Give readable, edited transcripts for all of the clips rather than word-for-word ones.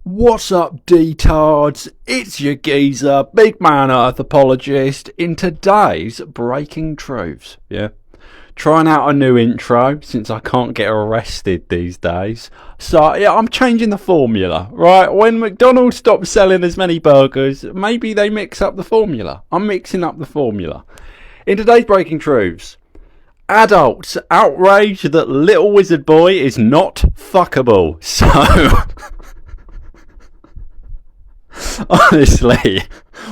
What's up, D-tards? It's your geezer, big man earth apologist, in today's Breaking Truths. Yeah, trying out a new intro since I can't get arrested these days. So yeah, I'm changing the formula, right? When McDonald's stops selling as many burgers, maybe they mix up the formula. I'm mixing up the formula. In today's Breaking Truths, adults outrage that little wizard boy is not fuckable. So... honestly,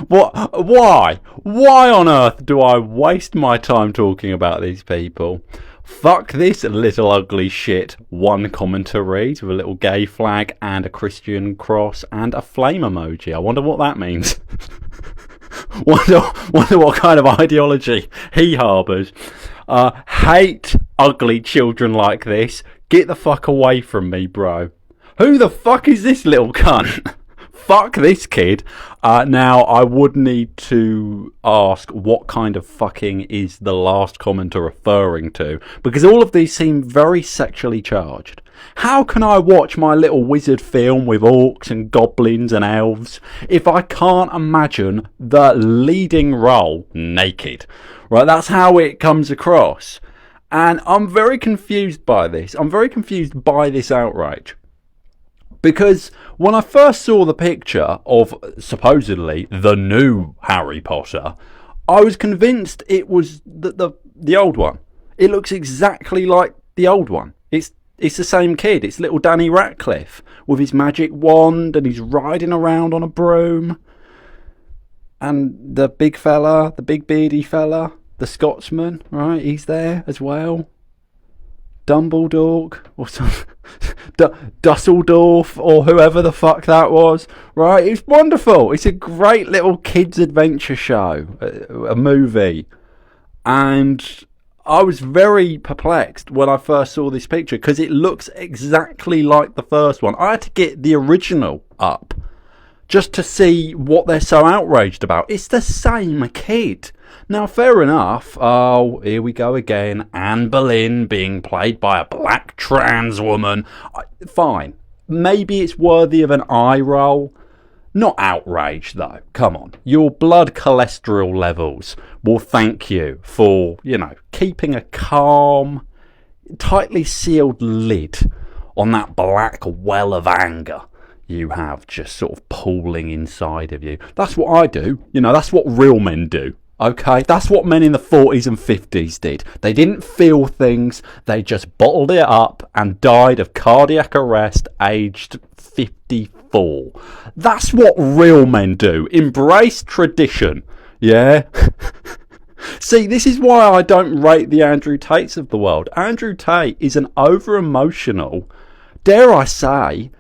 why on earth do I waste my time talking about these people? Fuck this little ugly shit, one commenter reads, with a little gay flag and a Christian cross and a flame emoji. I wonder what that means. wonder what kind of ideology he harbours. Hate ugly children like this. Get the fuck away from me, bro. Who the fuck is this little cunt? Fuck this kid. Now, I would need to ask what kind of fucking is the last commenter referring to, because all of these seem very sexually charged. How can I watch my little wizard film with orcs and goblins and elves if I can't imagine the leading role naked? Right, that's how it comes across. And I'm very confused by this. I'm very confused by this outrage. Because when I first saw the picture of supposedly the new Harry Potter, I was convinced it was the old one. It looks exactly like the old one. It's the same kid. It's little Danny Radcliffe with his magic wand and he's riding around on a broom. And the big fella, the big beardy fella, the Scotsman, right? He's there as well. Dumbledore or some Dusseldorf or whoever the fuck that was, right? It's wonderful. It's a great little kids adventure show, a movie, and I was very perplexed when I first saw this picture because it looks exactly like the first one. I had to get the original up just to see what they're so outraged about. It's the same kid. Now, fair enough. Oh, here we go again. Anne Boleyn being played by a black trans woman. Fine. Maybe it's worthy of an eye roll. Not outrage, though. Come on. Your blood cholesterol levels will thank you for, keeping a calm, tightly sealed lid on that black well of anger you have just sort of pooling inside of you. That's what I do. That's what real men do. Okay, that's what men in the 40s and 50s did. They didn't feel things, they just bottled it up and died of cardiac arrest aged 54. That's what real men do. Embrace tradition, yeah? See, this is why I don't rate the Andrew Tates of the world. Andrew Tate is an over-emotional, dare I say,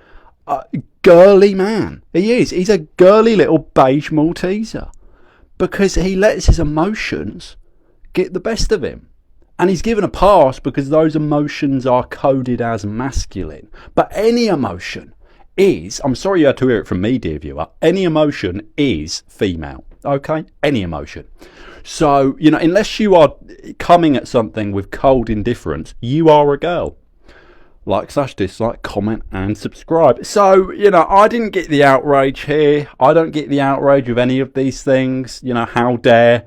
girly man. He is. He's a girly little beige Malteser. Because he lets his emotions get the best of him. And he's given a pass because those emotions are coded as masculine. But any emotion is, I'm sorry you had to hear it from me, dear viewer, any emotion is female. Okay? Any emotion. So, unless you are coming at something with cold indifference, you are a girl. Like, / dislike, comment and subscribe. So, I didn't get the outrage here. I don't get the outrage of any of these things. How dare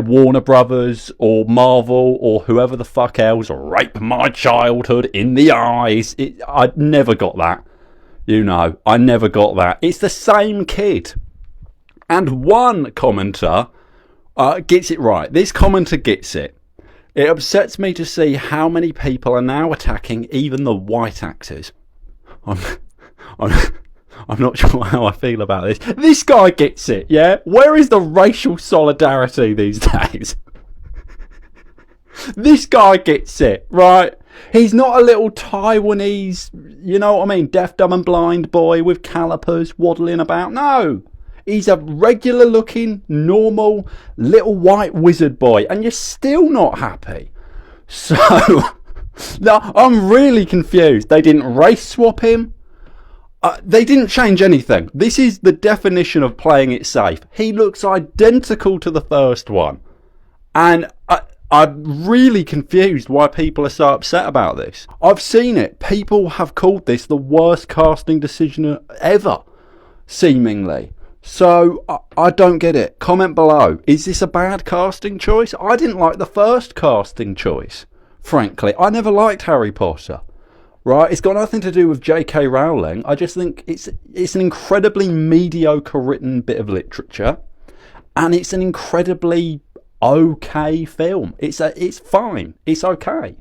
Warner Brothers or Marvel or whoever the fuck else rape my childhood in the eyes. I never got that. I never got that. It's the same kid. And one commenter gets it right. This commenter gets it. It upsets me to see how many people are now attacking even the white actors. I'm not sure how I feel about this. This guy gets it, yeah? Where is the racial solidarity these days? This guy gets it, right? He's not a little Taiwanese, deaf, dumb and blind boy with calipers waddling about. No. He's a regular looking, normal, little white wizard boy. And you're still not happy. So, no, I'm really confused. They didn't race swap him. They didn't change anything. This is the definition of playing it safe. He looks identical to the first one. And I'm really confused why people are so upset about this. I've seen it. People have called this the worst casting decision ever, seemingly. So, I don't get it. Comment below. Is this a bad casting choice? I didn't like the first casting choice, frankly. I never liked Harry Potter. Right? It's got nothing to do with J.K. Rowling. I just think it's an incredibly mediocre written bit of literature. And it's an incredibly okay film. It's fine. It's okay.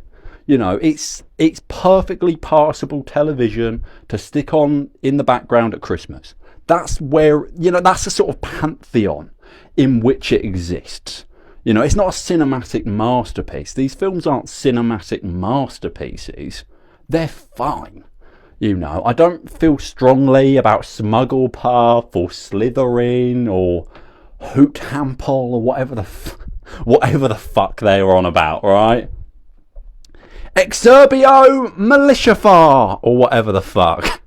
You know, it's perfectly passable television to stick on in the background at Christmas. That's where, you know, that's the sort of pantheon in which it exists. You know, it's not a cinematic masterpiece. These films aren't cinematic masterpieces. They're fine. You know, I don't feel strongly about Smugglepuff or Slytherin or Hoot Hample or whatever the fuck they were on about, right? Exerbio Militiafar or whatever the fuck.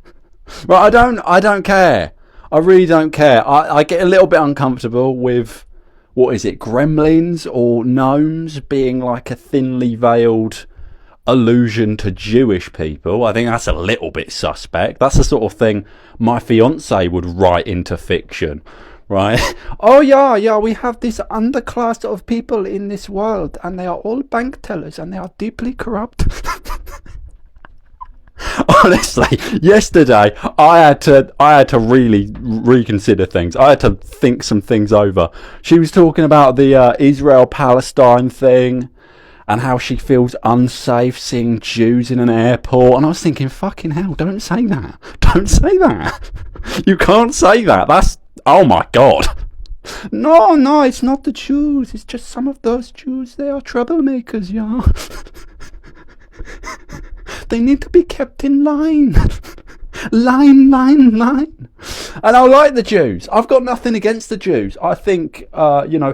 Right, I don't care. I really don't care. I get a little bit uncomfortable with, what is it, gremlins or gnomes being like a thinly veiled allusion to Jewish people. I think that's a little bit suspect. That's the sort of thing my fiance would write into fiction. Right? Oh yeah, we have this underclass of people in this world, and they are all bank tellers, and they are deeply corrupt. Honestly, yesterday I had to really reconsider things. I had to think some things over. She was talking about the Israel-Palestine thing, and how she feels unsafe seeing Jews in an airport, and I was thinking, fucking hell, don't say that. Don't say that. You can't say that. That's, oh my God. No, it's not the Jews. It's just some of those Jews. They are troublemakers, yeah. They need to be kept in line. Line. And I like the Jews. I've got nothing against the Jews. I think,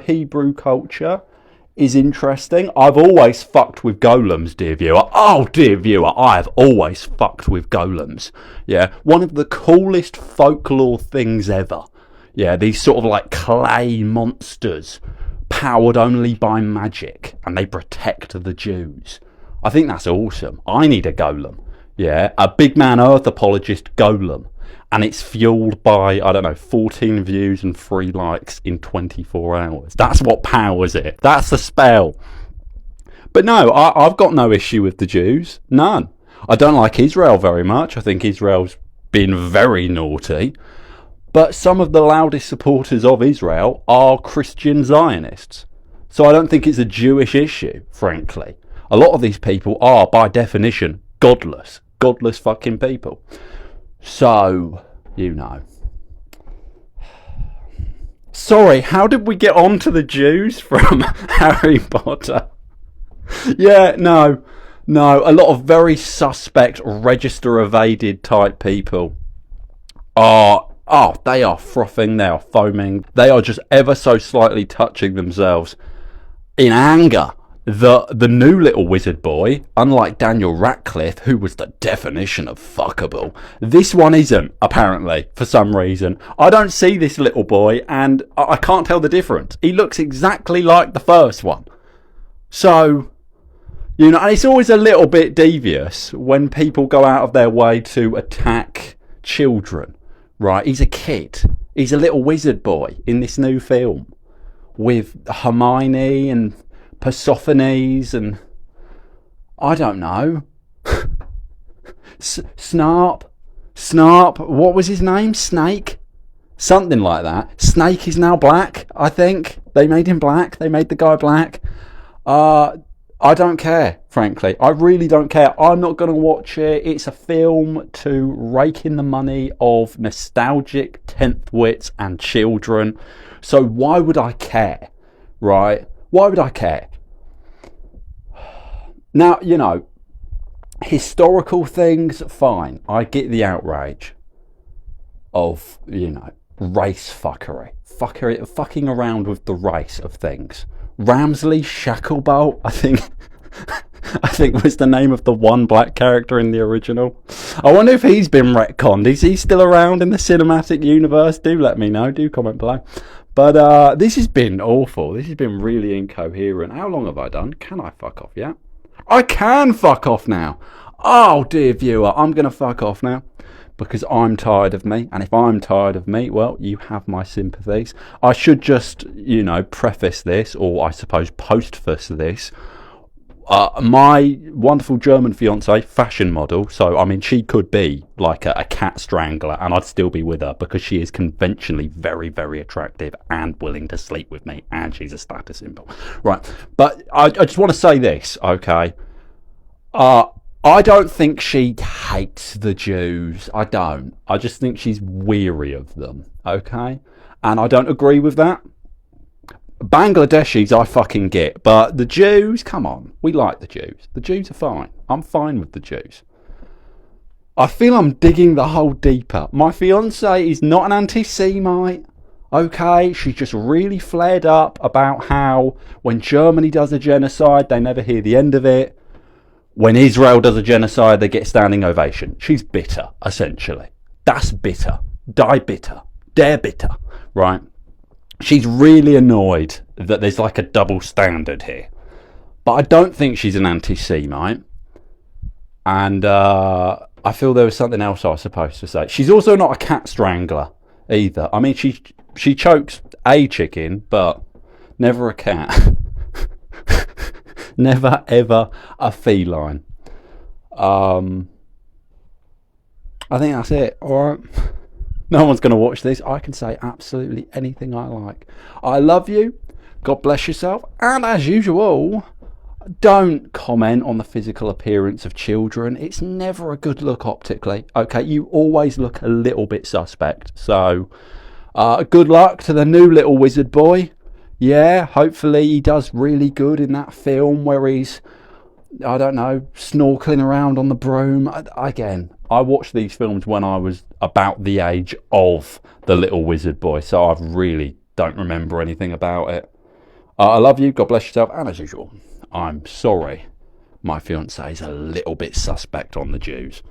Hebrew culture is interesting. I've always fucked with golems, dear viewer. Oh, dear viewer, I have always fucked with golems. Yeah, one of the coolest folklore things ever. Yeah, these sort of like clay monsters powered only by magic, and they protect the Jews. I think that's awesome. I need a golem. Yeah, a big man earth apologist golem. And it's fueled by, 14 views and 3 likes in 24 hours. That's what powers it. That's the spell. But no, I've got no issue with the Jews. None. I don't like Israel very much. I think Israel's been very naughty. But some of the loudest supporters of Israel are Christian Zionists. So I don't think it's a Jewish issue, frankly. A lot of these people are, by definition, godless. Godless fucking people. So, you know. Sorry, how did we get on to the Jews from Harry Potter? Yeah, no. A lot of very suspect, register evaded type people they are frothing, they are foaming, they are just ever so slightly touching themselves in anger. The new little wizard boy, unlike Daniel Radcliffe, who was the definition of fuckable, this one isn't, apparently, for some reason. I don't see this little boy, and I can't tell the difference. He looks exactly like the first one. So, you know, and it's always a little bit devious when people go out of their way to attack children, right? He's a kid. He's a little wizard boy in this new film with Hermione and Persophones and I don't know. Snarp, what was his name? Snake? Something like that. Snake is now black, I think. They made him black. They made the guy black. I don't care, frankly. I really don't care. I'm not going to watch it. It's a film to rake in the money of nostalgic 10th wits and children. So why would I care, right? Why would I care? Now, you know, historical things, fine. I get the outrage of, you know, race fuckery. Fucking around with the race of things. Ramsley Shacklebolt, I think was the name of the one black character in the original. I wonder if he's been retconned. Is he still around in the cinematic universe? Do let me know. Do comment below. But this has been awful. This has been really incoherent. How long have I done? Can I fuck off yet? I can fuck off now. Oh, dear viewer, I'm going to fuck off now because I'm tired of me. And if I'm tired of me, well, you have my sympathies. I should just, preface this, or I suppose postface this. My wonderful German fiance, fashion model, so I mean she could be like a cat strangler and I'd still be with her because she is conventionally very, very attractive and willing to sleep with me, and she's a status symbol, right? But I just want to say this, okay? I don't think she hates the Jews. I don't. I just think she's weary of them, okay? And I don't agree with that. Bangladeshis I fucking get, but the Jews, come on, we like the Jews. The Jews are fine. I'm fine with the Jews. I feel I'm digging the hole deeper. My fiance is not an anti-Semite, okay? She's just really flared up about how when Germany does a genocide, they never hear the end of it. When Israel does a genocide, they get standing ovation. She's bitter, essentially. That's bitter. Die bitter. Dare bitter, right? She's really annoyed that there's like a double standard here. But I don't think she's an anti-Semite. And I feel there was something else I was supposed to say. She's also not a cat strangler either. I mean, she chokes a chicken, but never a cat. Never, ever a feline. I think that's it, alright? No one's going to watch this. I can say absolutely anything I like. I love you. God bless yourself. And as usual, don't comment on the physical appearance of children. It's never a good look optically. Okay, you always look a little bit suspect. So, good luck to the new little wizard boy. Yeah, hopefully he does really good in that film where he's, I don't know, snorkeling around on the broom. Again, I watched these films when I was about the age of the little wizard boy, so I really don't remember anything about it. I love you, God bless yourself, and as usual, I'm sorry my fiance is a little bit suspect on the Jews.